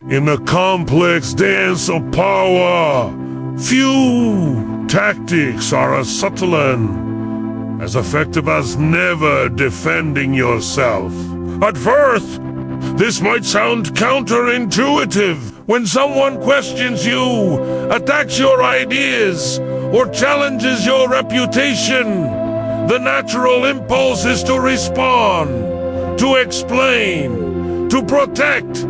In the complex dance of power, few tactics are as subtle and as effective as never defending yourself. At first, this might sound counterintuitive. When someone questions you, attacks your ideas, or challenges your reputation, the natural impulse is to respond, to explain, to protect.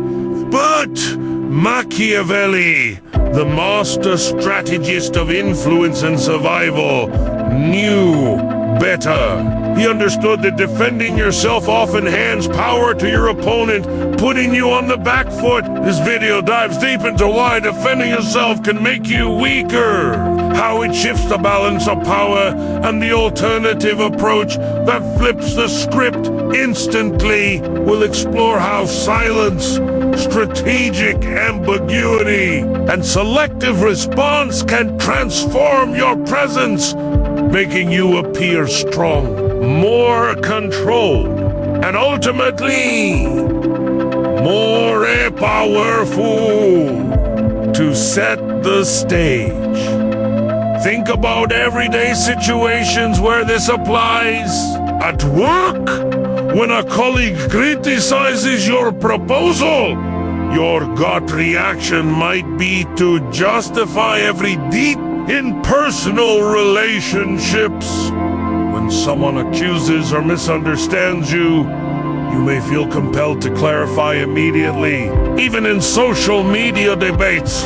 But Machiavelli, the master strategist of influence and survival, knew better. He understood that defending yourself often hands power to your opponent, putting you on the back foot. This video dives deep into why defending yourself can make you weaker, how it shifts the balance of power, and the alternative approach that flips the script instantly. We'll explore how silence, strategic ambiguity, and selective response can transform your presence, making you appear strong, more controlled, and ultimately more powerful. To set the stage, think about everyday situations where this applies. At work, when a colleague criticizes your proposal, your gut reaction might be to justify every detail. In personal relationships, when someone accuses or misunderstands you, you may feel compelled to clarify immediately. Even in social media debates,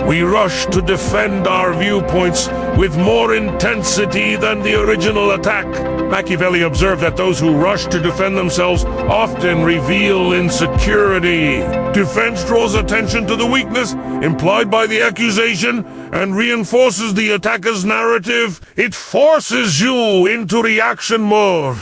we rush to defend our viewpoints with more intensity than the original attack. Machiavelli observed that those who rush to defend themselves often reveal insecurity. Defense draws attention to the weakness implied by the accusation and reinforces the attacker's narrative. It forces you into reaction mode,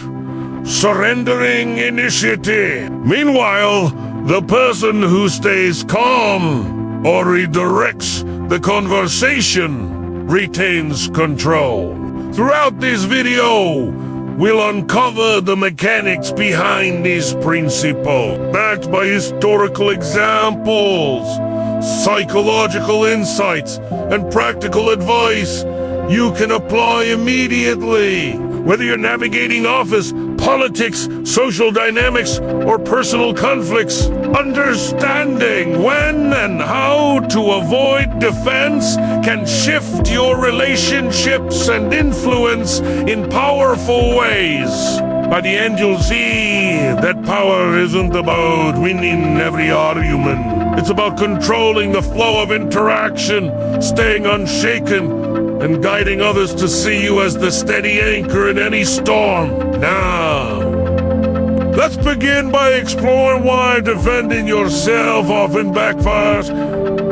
surrendering initiative. Meanwhile, the person who stays calm or redirects the conversation retains control. Throughout this video, we'll uncover the mechanics behind this principle, backed by historical examples, psychological insights, and practical advice you can apply immediately. Whether you're navigating office, politics, social dynamics, or personal conflicts, understanding when and how to avoid defense can shift your relationships and influence in powerful ways. By the end, you'll see that power isn't about winning every argument. It's about controlling the flow of interaction, staying unshaken, and guiding others to see you as the steady anchor in any storm. Now, let's begin by exploring why defending yourself often backfires.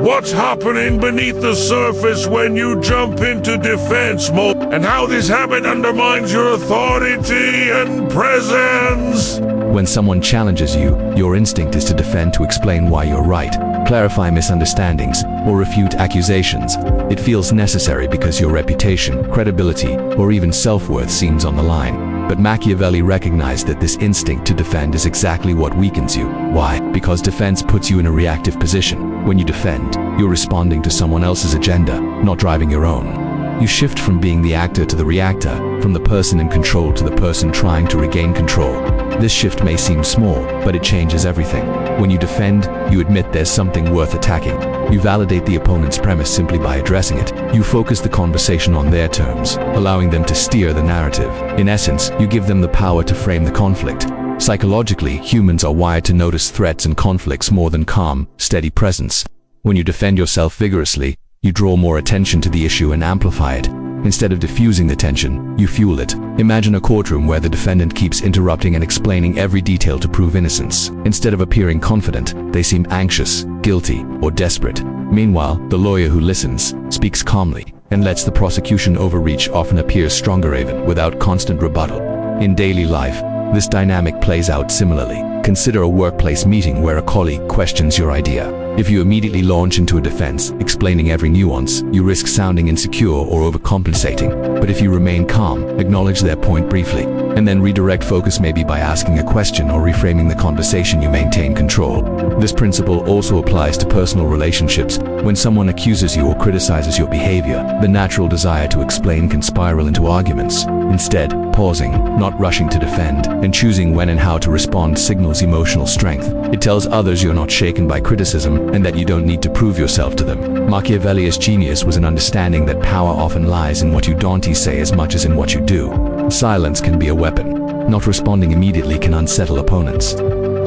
What's happening beneath the surface when you jump into defense mode, and how this habit undermines your authority and presence. When someone challenges you, your instinct is to defend, to explain why you're right, clarify misunderstandings, or refute accusations. It feels necessary because your reputation, credibility, or even self-worth seems on the line. But Machiavelli recognized that this instinct to defend is exactly what weakens you. Why? Because defense puts you in a reactive position. When you defend, you're responding to someone else's agenda, not driving your own. You shift from being the actor to the reactor, from the person in control to the person trying to regain control. This shift may seem small, but it changes everything. When you defend, you admit there's something worth attacking. You validate the opponent's premise simply by addressing it. You focus the conversation on their terms, allowing them to steer the narrative. In essence, you give them the power to frame the conflict. Psychologically, humans are wired to notice threats and conflicts more than calm, steady presence. When you defend yourself vigorously, you draw more attention to the issue and amplify it. Instead of diffusing the tension, you fuel it. Imagine a courtroom where the defendant keeps interrupting and explaining every detail to prove innocence. Instead of appearing confident, they seem anxious, guilty, or desperate. Meanwhile, the lawyer who listens, speaks calmly, and lets the prosecution overreach often appears stronger even without constant rebuttal. In daily life, this dynamic plays out similarly. Consider a workplace meeting where a colleague questions your idea. If you immediately launch into a defense, explaining every nuance, you risk sounding insecure or overcompensating. But if you remain calm, acknowledge their point briefly, and then redirect focus maybe by asking a question or reframing the conversation, you maintain control. This principle also applies to personal relationships. When someone accuses you or criticizes your behavior, the natural desire to explain can spiral into arguments. Instead, pausing, not rushing to defend, and choosing when and how to respond signals emotional strength. It tells others you're not shaken by criticism and that you don't need to prove yourself to them. Machiavelli's genius was an understanding that power often lies in what you don't say as much as in what you do. Silence can be a weapon. Not responding immediately can unsettle opponents.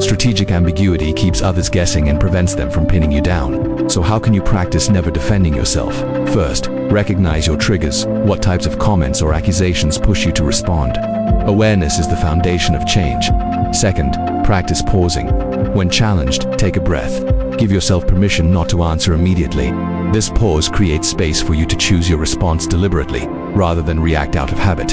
Strategic ambiguity keeps others guessing and prevents them from pinning you down. So how can you practice never defending yourself? First, recognize your triggers. What types of comments or accusations push you to respond? Awareness is the foundation of change. Second, practice pausing. When challenged, take a breath. Give yourself permission not to answer immediately. This pause creates space for you to choose your response deliberately, rather than react out of habit.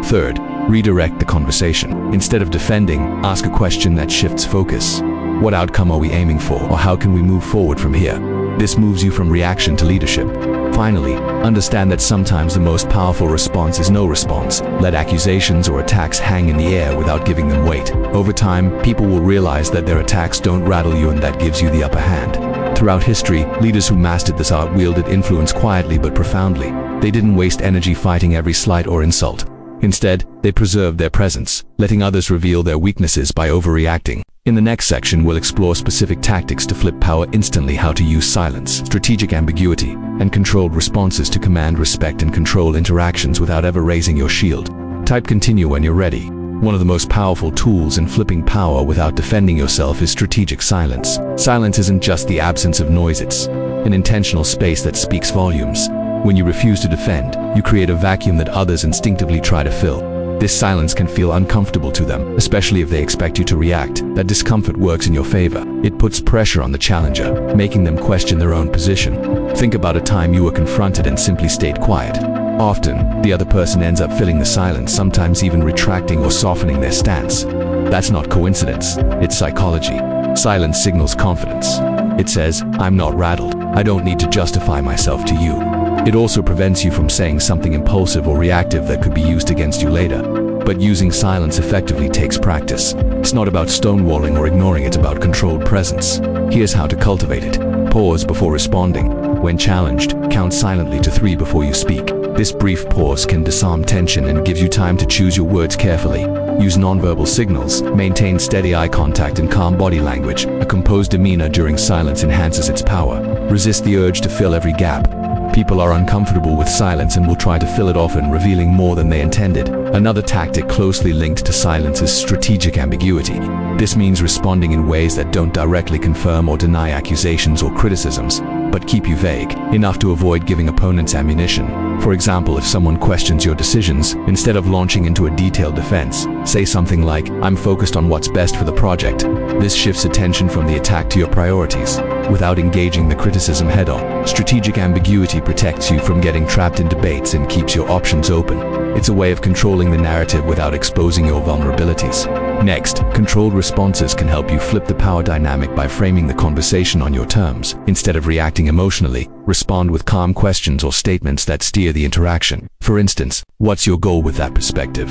Third, redirect the conversation. Instead of defending, ask a question that shifts focus. What outcome are we aiming for, or how can we move forward from here? This moves you from reaction to leadership. Finally, understand that sometimes the most powerful response is no response. Let accusations or attacks hang in the air without giving them weight. Over time, people will realize that their attacks don't rattle you, and that gives you the upper hand. Throughout history, leaders who mastered this art wielded influence quietly but profoundly. They didn't waste energy fighting every slight or insult. Instead, they preserved their presence, letting others reveal their weaknesses by overreacting. In the next section, we'll explore specific tactics to flip power instantly, how to use silence, strategic ambiguity, and controlled responses to command respect and control interactions without ever raising your shield. Type continue when you're ready. One of the most powerful tools in flipping power without defending yourself is strategic silence. Silence isn't just the absence of noise, it's an intentional space that speaks volumes. When you refuse to defend, you create a vacuum that others instinctively try to fill. This silence can feel uncomfortable to them, especially if they expect you to react. That discomfort works in your favor. It puts pressure on the challenger, making them question their own position. Think about a time you were confronted and simply stayed quiet. Often, the other person ends up filling the silence, sometimes even retracting or softening their stance. That's not coincidence, it's psychology. Silence signals confidence. It says, I'm not rattled. I don't need to justify myself to you. It also prevents you from saying something impulsive or reactive that could be used against you later. But using silence effectively takes practice. It's not about stonewalling or ignoring, it's about controlled presence. Here's how to cultivate it. Pause before responding. When challenged, count silently to 3 before you speak. This brief pause can disarm tension and gives you time to choose your words carefully. Use nonverbal signals. Maintain steady eye contact and calm body language. A composed demeanor during silence enhances its power. Resist the urge to fill every gap. People are uncomfortable with silence and will try to fill it, often revealing more than they intended. Another tactic closely linked to silence is strategic ambiguity. This means responding in ways that don't directly confirm or deny accusations or criticisms, but keep you vague, enough to avoid giving opponents ammunition. For example, if someone questions your decisions, instead of launching into a detailed defense, say something like, I'm focused on what's best for the project. This shifts attention from the attack to your priorities, without engaging the criticism head-on. Strategic ambiguity protects you from getting trapped in debates and keeps your options open. It's a way of controlling the narrative without exposing your vulnerabilities. Next, controlled responses can help you flip the power dynamic by framing the conversation on your terms. Instead of reacting emotionally, respond with calm questions or statements that steer the interaction. For instance, what's your goal with that perspective?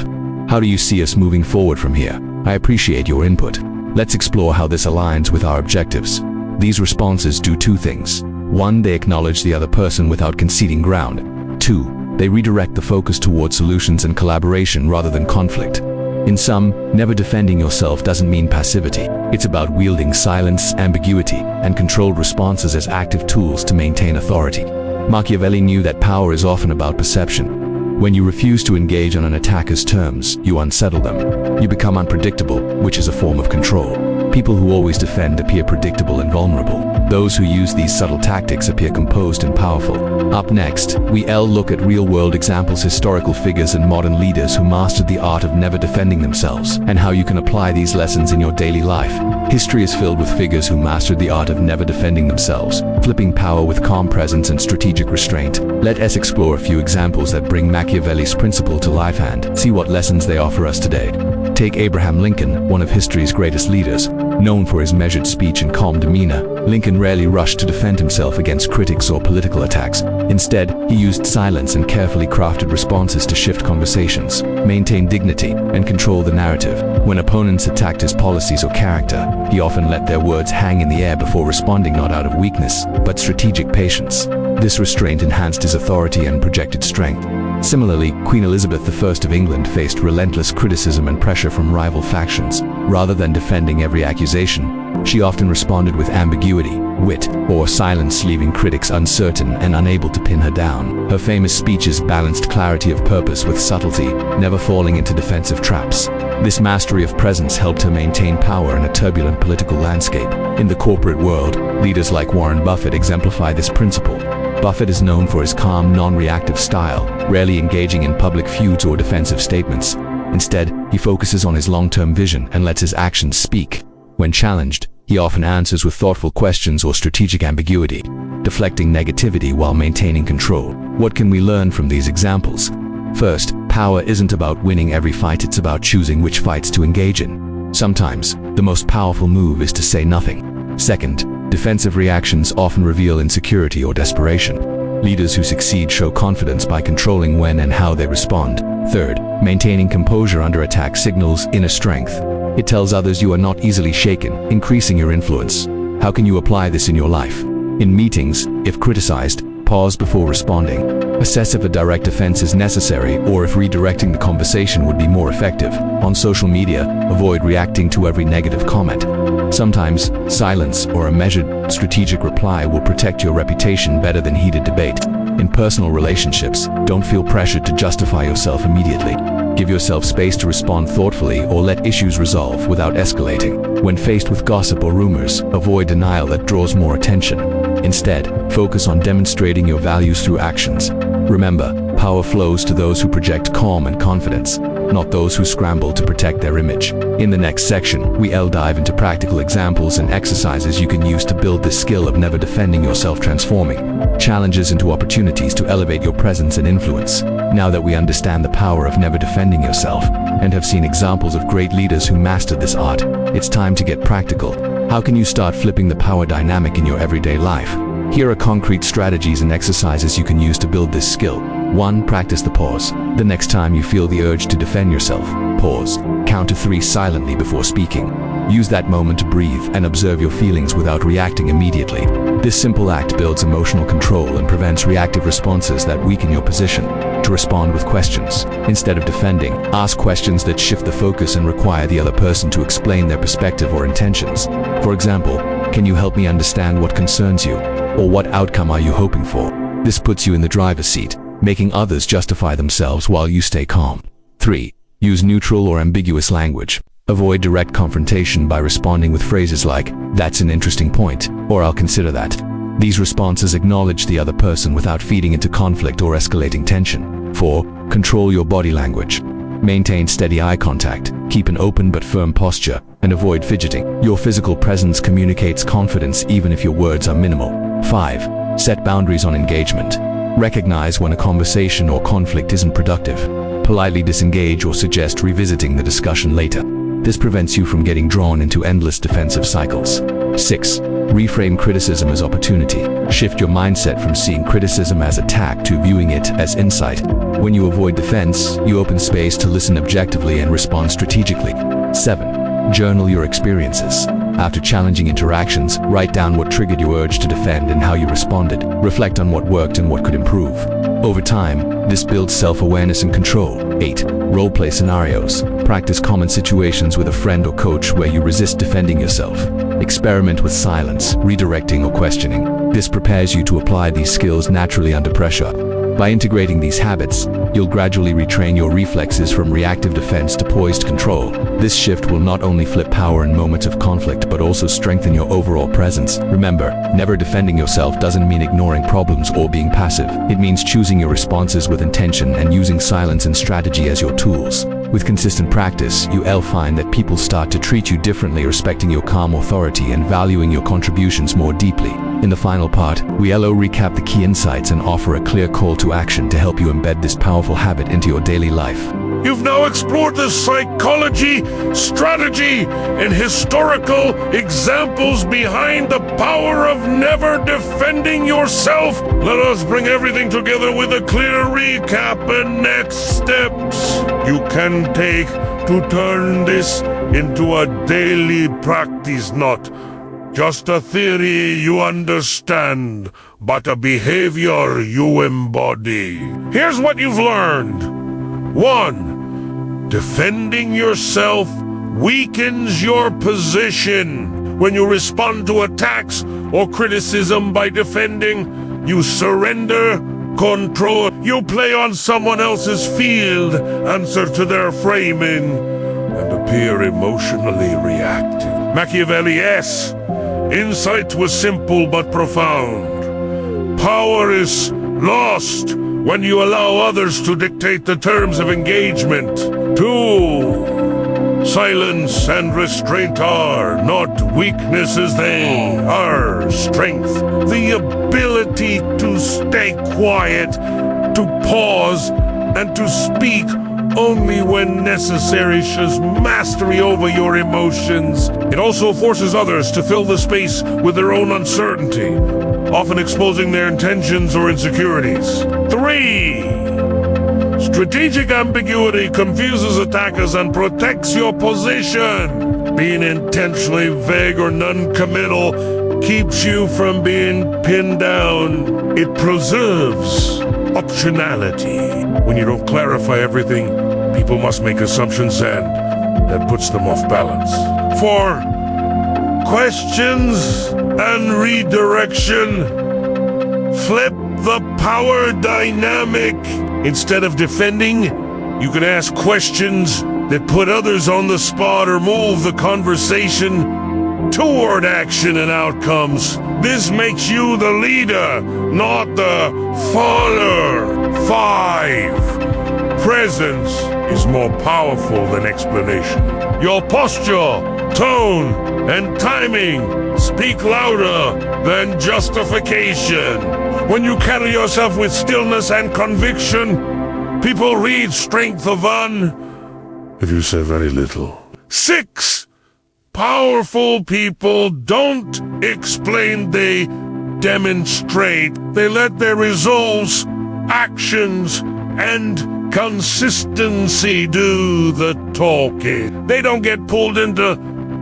How do you see us moving forward from here? I appreciate your input. Let's explore how this aligns with our objectives. These responses do 2 things. 1, they acknowledge the other person without conceding ground. 2, they redirect the focus toward solutions and collaboration rather than conflict. In sum, never defending yourself doesn't mean passivity. It's about wielding silence, ambiguity, and controlled responses as active tools to maintain authority. Machiavelli knew that power is often about perception. When you refuse to engage on an attacker's terms, you unsettle them. You become unpredictable, which is a form of control. People who always defend appear predictable and vulnerable. Those who use these subtle tactics appear composed and powerful. Up next, we'll look at real-world examples, historical figures, and modern leaders who mastered the art of never defending themselves, and how you can apply these lessons in your daily life. History is filled with figures who mastered the art of never defending themselves, flipping power with calm presence and strategic restraint. Let us explore a few examples that bring Machiavelli's principle to life and see what lessons they offer us today. Take Abraham Lincoln, one of history's greatest leaders. Known for his measured speech and calm demeanor, Lincoln rarely rushed to defend himself against critics or political attacks. Instead, he used silence and carefully crafted responses to shift conversations, maintain dignity, and control the narrative. When opponents attacked his policies or character, he often let their words hang in the air before responding, not out of weakness, but strategic patience. This restraint enhanced his authority and projected strength. Similarly, Queen Elizabeth I of England faced relentless criticism and pressure from rival factions. Rather than defending every accusation, she often responded with ambiguity, wit, or silence, leaving critics uncertain and unable to pin her down. Her famous speeches balanced clarity of purpose with subtlety, never falling into defensive traps. This mastery of presence helped her maintain power in a turbulent political landscape. In the corporate world, leaders like Warren Buffett exemplify this principle. Buffett is known for his calm, non-reactive style, rarely engaging in public feuds or defensive statements. Instead, he focuses on his long-term vision and lets his actions speak. When challenged, he often answers with thoughtful questions or strategic ambiguity, deflecting negativity while maintaining control. What can we learn from these examples? First, power isn't about winning every fight, it's about choosing which fights to engage in. Sometimes, the most powerful move is to say nothing. Second, defensive reactions often reveal insecurity or desperation. Leaders who succeed show confidence by controlling when and how they respond. Third, maintaining composure under attack signals inner strength. It tells others you are not easily shaken, increasing your influence. How can you apply this in your life? In meetings, if criticized, pause before responding. Assess if a direct offense is necessary or if redirecting the conversation would be more effective. On social media, avoid reacting to every negative comment. Sometimes, silence or a measured, strategic reply will protect your reputation better than heated debate. In personal relationships, don't feel pressured to justify yourself immediately. Give yourself space to respond thoughtfully or let issues resolve without escalating. When faced with gossip or rumors, avoid denial that draws more attention. Instead, focus on demonstrating your values through actions. Remember, power flows to those who project calm and confidence, not those who scramble to protect their image. In the next section, we'll dive into practical examples and exercises you can use to build this skill of never defending yourself, transforming challenges into opportunities to elevate your presence and influence. Now that we understand the power of never defending yourself and have seen examples of great leaders who mastered this art, it's time to get practical. How can you start flipping the power dynamic in your everyday life? Here are concrete strategies and exercises you can use to build this skill. 1. Practice the pause. The next time you feel the urge to defend yourself, pause. Count to 3 silently before speaking. Use that moment to breathe and observe your feelings without reacting immediately. This simple act builds emotional control and prevents reactive responses that weaken your position. To respond with questions. Instead of defending, ask questions that shift the focus and require the other person to explain their perspective or intentions. For example, can you help me understand what concerns you? Or what outcome are you hoping for? This puts you in the driver's seat, making others justify themselves while you stay calm. 3. Use neutral or ambiguous language. Avoid direct confrontation by responding with phrases like, "That's an interesting point," or "I'll consider that." These responses acknowledge the other person without feeding into conflict or escalating tension. 4. Control your body language. Maintain steady eye contact, keep an open but firm posture, and avoid fidgeting. Your physical presence communicates confidence even if your words are minimal. 5. Set boundaries on engagement. Recognize when a conversation or conflict isn't productive. Politely disengage or suggest revisiting the discussion later. This prevents you from getting drawn into endless defensive cycles. 6. Reframe criticism as opportunity. Shift your mindset from seeing criticism as attack to viewing it as insight. When you avoid defense, you open space to listen objectively and respond strategically. 7. Journal your experiences. After challenging interactions, write down what triggered your urge to defend and how you responded. Reflect on what worked and what could improve. Over time, this builds self-awareness and control. 8. Role-play scenarios. Practice common situations with a friend or coach where you resist defending yourself. Experiment with silence, redirecting, or questioning. This prepares you to apply these skills naturally under pressure. By integrating these habits, you'll gradually retrain your reflexes from reactive defense to poised control. This shift will not only flip power in moments of conflict but also strengthen your overall presence. Remember, never defending yourself doesn't mean ignoring problems or being passive. It means choosing your responses with intention and using silence and strategy as your tools. With consistent practice, you'll find that people start to treat you differently, respecting your calm authority and valuing your contributions more deeply. In the final part, we'll recap the key insights and offer a clear call to action to help you embed this powerful habit into your daily life. You've now explored the psychology, strategy, and historical examples behind the power of never defending yourself. Let us bring everything together with a clear recap and next steps you can take to turn this into a daily practice, not just a theory you understand, but a behavior you embody. Here's what you've learned. 1. Defending yourself weakens your position. When you respond to attacks or criticism by defending, you surrender control. You play on someone else's field, answer to their framing, and appear emotionally reactive. Machiavelli, yes. Insight was simple but profound. Power is lost when you allow others to dictate the terms of engagement. 2. Silence and restraint are not weaknesses, they are strength. The ability to stay quiet, to pause, and to speak only when necessary shows mastery over your emotions. It also forces others to fill the space with their own uncertainty, often exposing their intentions or insecurities. 3. Strategic ambiguity confuses attackers and protects your position. Being intentionally vague or non-committal keeps you from being pinned down. It preserves optionality. When you don't clarify everything, people must make assumptions, and that puts them off balance. 4. Questions and redirection. Flip the power dynamic. Instead of defending, you can ask questions that put others on the spot or move the conversation toward action and outcomes. This makes you the leader, not the follower. 5. Presence is more powerful than explanation. Your posture, tone, and timing speak louder than justification. When you carry yourself with stillness and conviction, people read strength of if you say very little. 6. Powerful people don't explain, they demonstrate. They let their results, actions, and consistency do the talking. They don't get pulled into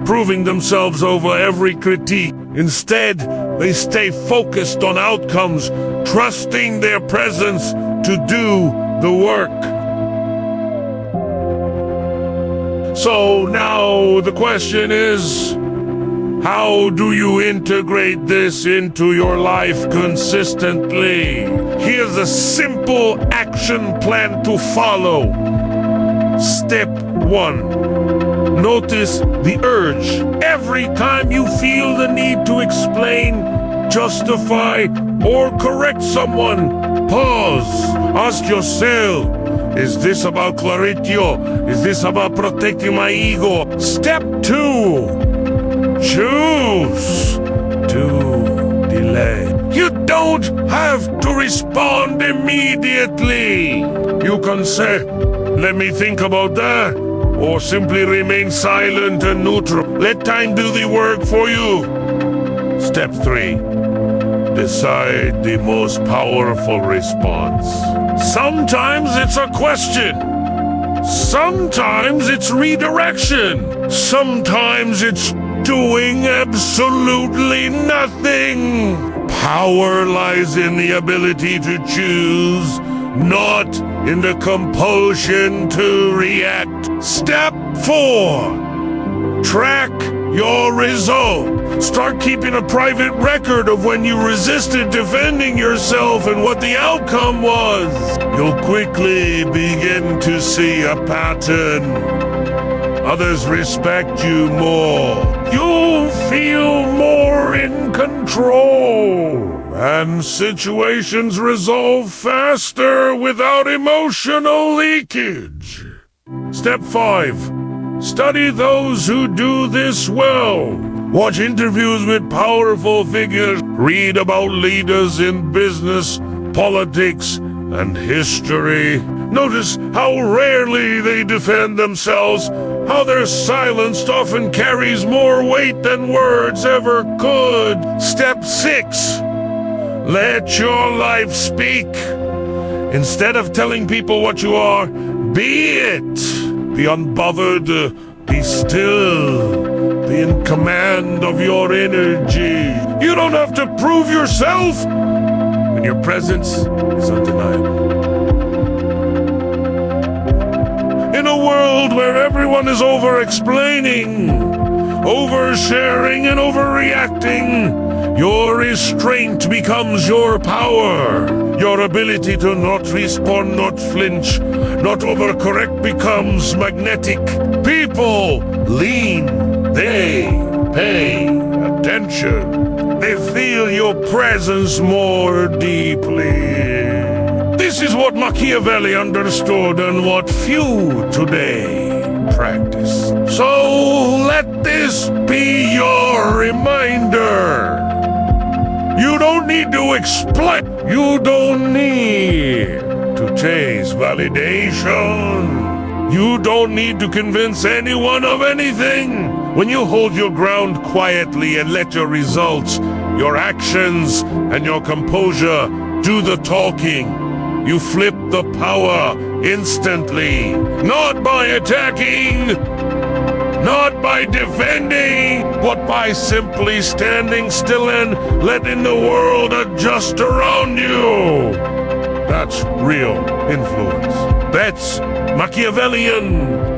proving themselves over every critique. Instead, they stay focused on outcomes, trusting their presence to do the work. So now the question is, how do you integrate this into your life consistently? Here's a simple action plan to follow. Step 1. Notice the urge. Every time you feel the need to explain, justify, or correct someone, pause. Ask yourself, is this about clarity? Is this about protecting my ego? Step 2. Choose to delay. You don't have to respond immediately. You can say, let me think about that, or simply remain silent and neutral. Let time do the work for you. Step 3. Decide the most powerful response. Sometimes it's a question. Sometimes it's redirection. Sometimes it's doing absolutely nothing. Power lies in the ability to choose, not in the compulsion to react. Step 4. Track your result. Start keeping a private record of when you resisted defending yourself and what the outcome was. You'll quickly begin to see a pattern. Others respect you more. You'll feel more in control. And situations resolve faster without emotional leakage. Step 5. Study those who do this well. Watch interviews with powerful figures. Read about leaders in business, politics, and history. Notice how rarely they defend themselves, how their silence often carries more weight than words ever could. Step 6. Let your life speak. Instead of telling people what you are, be it. Be unbothered, be still, be in command of your energy. You don't have to prove yourself when your presence is undeniable. In a world where everyone is over-explaining, oversharing, and overreacting, your restraint becomes your power. Your ability to not respond, not flinch, not overcorrect becomes magnetic. People lean, they pay attention. They feel your presence more deeply. This is what Machiavelli understood and what few today practice. So let this be your reminder. You don't need to explain. You don't need to chase validation. You don't need to convince anyone of anything. When you hold your ground quietly and let your results, your actions, and your composure do the talking, you flip the power instantly. Not by attacking, not by defending, but by simply standing still and letting the world adjust around you. That's real influence. That's Machiavellian.